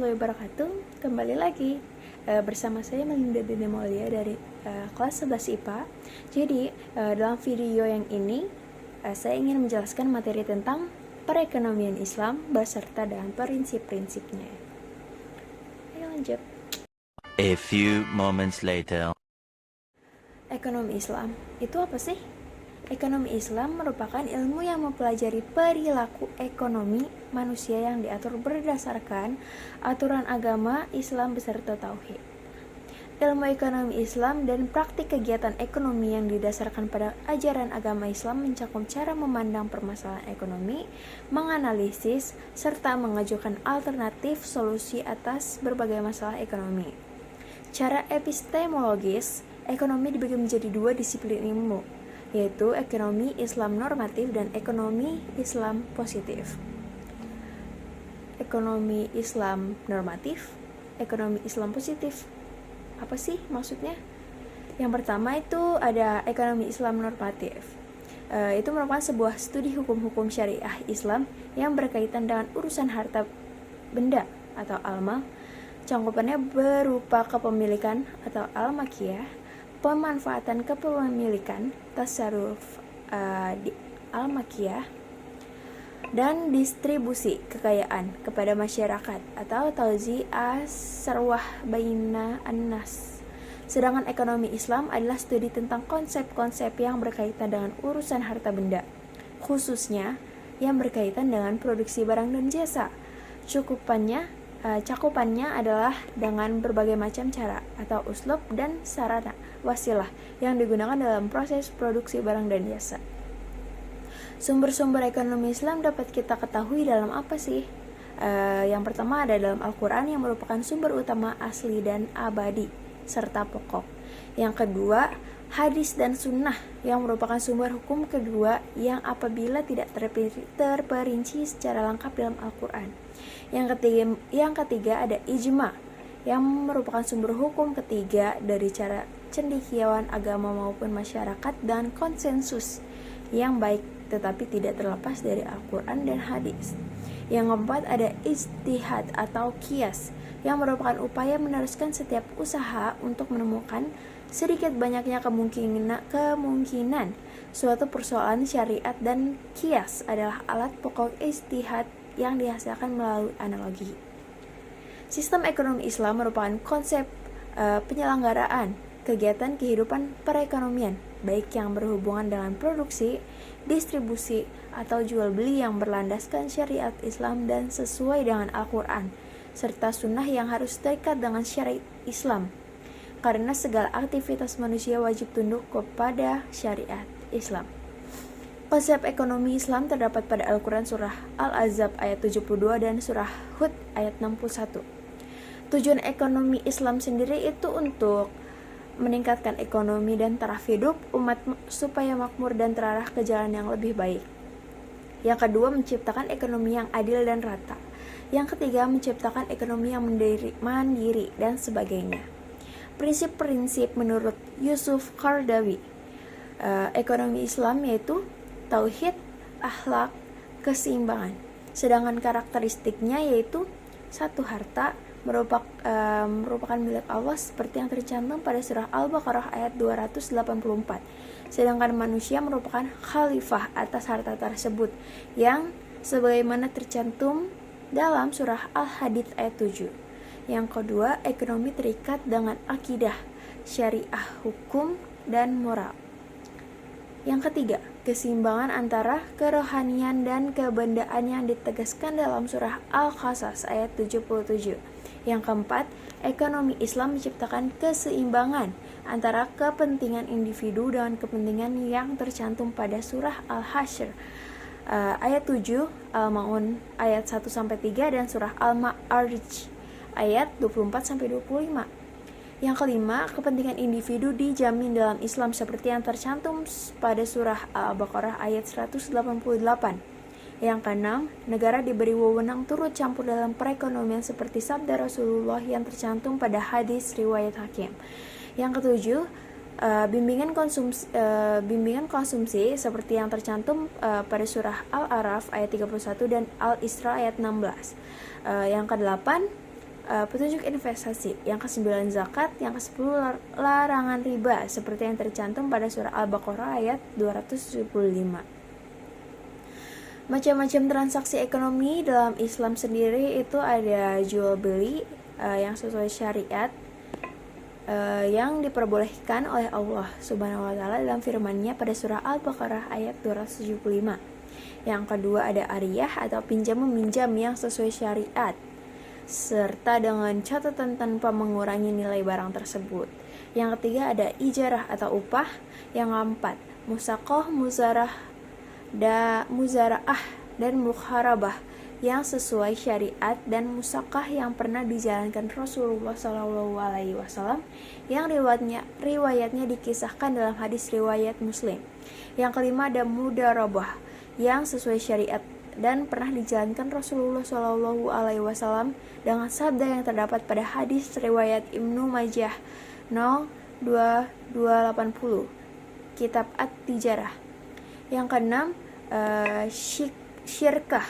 warahmatullahi wabarakatuh. Kembali lagi bersama saya Melinda Dini Maulia dari kelas 11 IPA. Jadi dalam video yang ini saya ingin menjelaskan materi tentang perekonomian Islam beserta dengan prinsip-prinsipnya. Ayo lanjut. A few moments later. Ekonomi Islam itu apa sih? Ekonomi Islam merupakan ilmu yang mempelajari perilaku ekonomi manusia yang diatur berdasarkan aturan agama Islam beserta tauhid. Ilmu ekonomi Islam dan praktik kegiatan ekonomi yang didasarkan pada ajaran agama Islam mencakup cara memandang permasalahan ekonomi, menganalisis, serta mengajukan alternatif solusi atas berbagai masalah ekonomi. Cara epistemologis, ekonomi dibagi menjadi dua disiplin ilmu, yaitu ekonomi Islam normatif dan ekonomi Islam positif. Ekonomi Islam normatif, ekonomi Islam positif. Apa sih maksudnya? Yang pertama itu ada ekonomi Islam normatif. Itu merupakan sebuah studi hukum-hukum syariah Islam yang berkaitan dengan urusan harta benda atau almal. Cakupannya berupa kepemilikan atau al-makiyah, pemanfaatan kepemilikan, tasarruf di al-makiyah, dan distribusi kekayaan kepada masyarakat atau tauzi as-sarwah baina an-nas. Sedangkan ekonomi Islam adalah studi tentang konsep-konsep yang berkaitan dengan urusan harta benda, khususnya yang berkaitan dengan produksi barang dan jasa. Cakupannya adalah dengan berbagai macam cara atau uslub dan sarana wasilah yang digunakan dalam proses produksi barang dan jasa. Sumber-sumber ekonomi Islam dapat kita ketahui dalam apa sih? Yang pertama ada dalam Al-Quran yang merupakan sumber utama asli dan abadi serta pokok. Yang kedua, hadis dan sunnah yang merupakan sumber hukum kedua yang apabila tidak terperinci secara lengkap dalam Al-Quran. Yang ketiga ada ijma yang merupakan sumber hukum ketiga dari cara cendekiawan agama maupun masyarakat dan konsensus yang baik tetapi tidak terlepas dari Al-Quran dan hadis. Yang keempat ada ijtihad atau qiyas yang merupakan upaya meneruskan setiap usaha untuk menemukan sedikit banyaknya kemungkinan suatu persoalan syariat, dan qiyas adalah alat pokok ijtihad yang dihasilkan melalui analogi. Sistem ekonomi Islam merupakan konsep penyelenggaraan kegiatan kehidupan perekonomian, baik yang berhubungan dengan produksi, distribusi, atau jual beli yang berlandaskan syariat Islam dan sesuai dengan Al-Quran, serta sunnah yang harus terikat dengan syariat Islam, karena segala aktivitas manusia wajib tunduk kepada syariat Islam. Konsep ekonomi Islam terdapat pada Al-Quran surah Al-Ahzab ayat 72 dan surah Hud ayat 61. Tujuan ekonomi Islam sendiri itu untuk meningkatkan ekonomi dan taraf hidup umat supaya makmur dan terarah ke jalan yang lebih baik. Yang kedua, menciptakan ekonomi yang adil dan rata. Yang ketiga, menciptakan ekonomi yang mandiri dan sebagainya. Prinsip-prinsip menurut Yusuf Qaradawi ekonomi Islam yaitu tauhid, akhlak, keseimbangan. Sedangkan karakteristiknya yaitu satu, harta merupakan milik Allah seperti yang tercantum pada surah Al-Baqarah ayat 284. Sedangkan manusia merupakan khalifah atas harta tersebut yang sebagaimana tercantum dalam surah Al-Hadid ayat 7. Yang kedua, ekonomi terikat dengan akidah, syariah, hukum, dan moral. Yang ketiga, keseimbangan antara kerohanian dan kebendaan yang ditegaskan dalam surah Al-Qasas ayat 77. Yang keempat, ekonomi Islam menciptakan keseimbangan antara kepentingan individu dengan kepentingan yang tercantum pada surah Al-Hasyr ayat 7, Al-Ma'un ayat 1-3, dan surah Al-Ma'arij ayat 24-25. Yang kelima, kepentingan individu dijamin dalam Islam seperti yang tercantum pada surah Al-Baqarah ayat 188. Yang keenam, negara diberi wewenang turut campur dalam perekonomian seperti sabda Rasulullah yang tercantum pada hadis riwayat Hakim. Yang ketujuh, bimbingan konsumsi seperti yang tercantum pada surah Al-Araf ayat 31 dan Al-Isra ayat 16. Yang kedelapan, petunjuk investasi. Yang ke-9 zakat. Yang ke-10 larangan riba seperti yang tercantum pada surah Al-Baqarah ayat 275. Macam-macam transaksi ekonomi dalam Islam sendiri itu ada jual beli yang sesuai syariat, yang diperbolehkan oleh Allah Subhanahu wa taala dalam firman-Nya pada surah Al-Baqarah ayat 275. Yang kedua ada ariyah atau pinjam meminjam yang sesuai syariat serta dengan catatan tanpa mengurangi nilai barang tersebut. Yang ketiga ada ijarah atau upah. Yang keempat musaqah, muzaraah dan mukharabah yang sesuai syariat, dan musaqah yang pernah dijalankan Rasulullah SAW yang riwayatnya dikisahkan dalam hadis riwayat Muslim. Yang kelima ada mudarabah yang sesuai syariat dan pernah dijalankan Rasulullah SAW dengan sabda yang terdapat pada hadis riwayat Ibnu Majah 2280 Kitab At-Tijarah. Yang keenam syirkah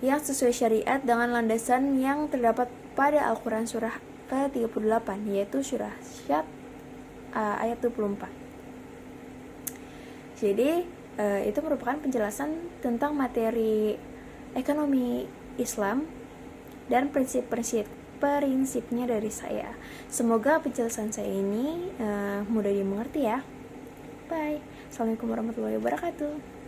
yang sesuai syariat dengan landasan yang terdapat pada Al-Quran surah ke-38 yaitu surah Syad ayat 24. Jadi itu merupakan penjelasan tentang materi ekonomi Islam dan prinsipnya dari saya. Semoga penjelasan saya ini mudah dimengerti ya. Bye. Assalamualaikum warahmatullahi wabarakatuh.